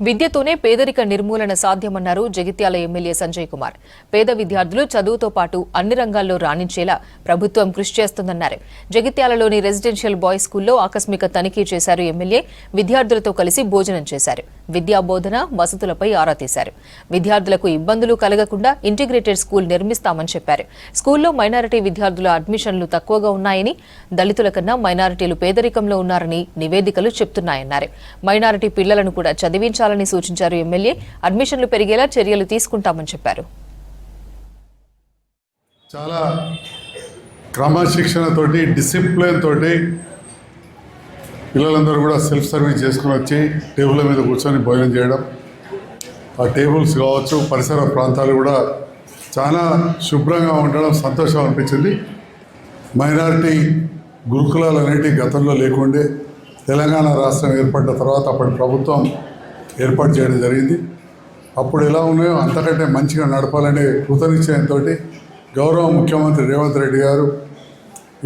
విద్యతోనే పేదరిక నిర్మూలన సాధ్యమన్నారు జగిత్యాల ఎమ్మెల్యే సంజయ్ కుమార్. పేద విద్యార్థులు చదువుతో పాటు అన్ని రంగాల్లో రాణించేలా ప్రభుత్వం కృషి చేస్తుందన్నారు. జగిత్యాలలోని రెసిడెన్షియల్ బాయ్స్ స్కూల్లో ఆకస్మిక తనిఖీ చేశారు ఎమ్మెల్యే. విద్యార్థులతో కలిసి భోజనం చేశారు. విద్యా బోధన వసతులపై ఆరా తీశారు. విద్యార్థులకు ఇబ్బందులు కలగకుండా ఇంటిగ్రేటెడ్ స్కూల్ నిర్మిస్తామని చెప్పారు. స్కూల్లో మైనారిటీ విద్యార్థుల అడ్మిషన్లు తక్కువగా ఉన్నాయని, దళితుల కన్నా మైనారిటీలు పేదరికంలో ఉన్నారని నివేదికలు చెప్తున్నాయన్నారు. మైనారిటీ పిల్లలను కూడా చదివించాలని సూచించారు ఎమ్మెల్యే. అడ్మిషన్లు పెరిగేలా చర్యలు తీసుకుంటామని చెప్పారు. చాలా క్రమశిక్షణతోటి డిసిప్లిన్ తోటి పిల్లలందరూ కూడా సెల్ఫ్ సర్వీస్ చేసుకుని వచ్చి టేబుల్ మీద కూర్చొని భోజనం చేయడం, ఆ టేబుల్స్ కావచ్చు పరిసర ప్రాంతాలు కూడా చాలా శుభ్రంగా ఉండడం సంతోషం అనిపించింది. మైనారిటీ గురుకులాలు అనేటివి గతంలో లేకుండే తెలంగాణ రాష్ట్రం ఏర్పడిన తర్వాత అప్పటి ప్రభుత్వం ఏర్పాటు చేయడం జరిగింది. అప్పుడు ఎలా ఉన్నాయో అంతకంటే మంచిగా నడపాలనే కృతనిశ్చయంతో గౌరవ ముఖ్యమంత్రి రేవంత్ రెడ్డి గారు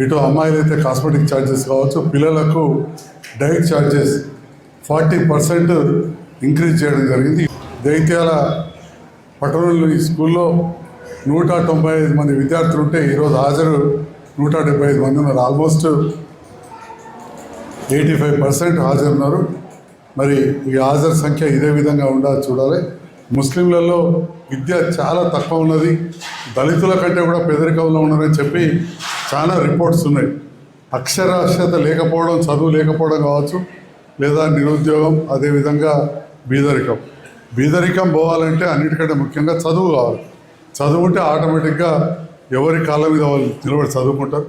ఇటు అమ్మాయిలైతే కాస్మెటిక్ ఛార్జెస్ కావచ్చు, పిల్లలకు డైట్ ఛార్జెస్ 40% ఇంక్రీజ్ చేయడం జరిగింది. జగిత్యాల పట్టణంలో ఈ స్కూల్లో 195 మంది విద్యార్థులు ఉంటే ఈరోజు హాజరు 175 మంది ఉన్నారు. ఆల్మోస్ట్ 85% హాజరున్నారు. మరి ఈ హాజరు సంఖ్య ఇదే విధంగా ఉండాలి చూడాలి. ముస్లింలలో విద్య చాలా తక్కువ ఉన్నది, దళితుల కంటే కూడా పేదరికంలో ఉన్నారని చెప్పి చాలా రిపోర్ట్స్ ఉన్నాయి. అక్షరాస్యత లేకపోవడం, చదువు లేకపోవడం కావచ్చు, లేదా నిరుద్యోగం, అదేవిధంగా బీదరికం పోవాలంటే అన్నిటికంటే ముఖ్యంగా చదువు కావాలి. చదువు ఉంటే ఆటోమేటిక్గా ఎవరి కాళ్ళ మీద వాళ్ళు నిలబడి చదువుకుంటారు.